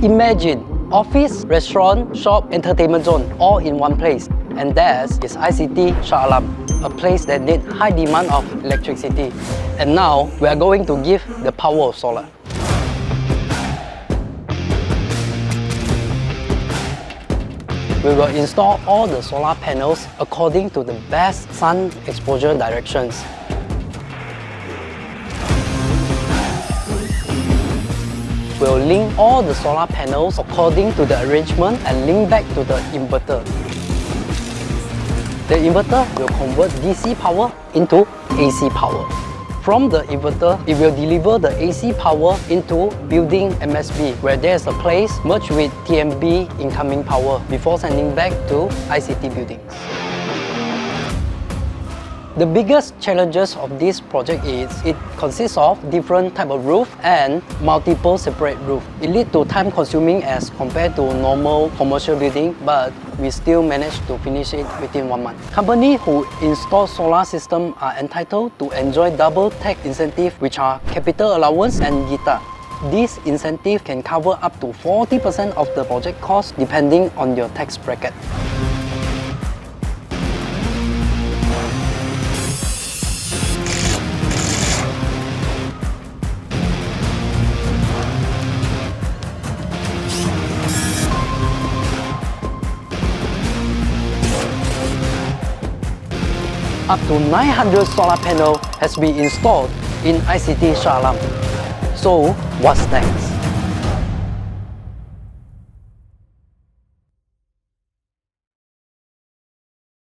Imagine office, restaurant, shop, entertainment zone all in one place. And that is ICT Shah Alam, a place that needs high demand of electricity. And now we are going to give the power of solar. We will install all the solar panels according to the best sun exposure directions. We'll link all the solar panels according to the arrangement and link back to the inverter. The inverter will convert DC power into AC power. From the inverter, it will deliver the AC power into building MSB, where there's a place merged with TMB incoming power before sending back to ICT buildings. The biggest challenges of this project is it consists of different type of roof and multiple separate roof. It leads to time consuming as compared to normal commercial building, but we still managed to finish it within 1 month. Companies who install solar system are entitled to enjoy double tax incentive, which are capital allowance and GITA. This incentive can cover up to 40% of the project cost depending on your tax bracket. Up to 900 solar panels has been installed in ICT Shah Alam. So, what's next?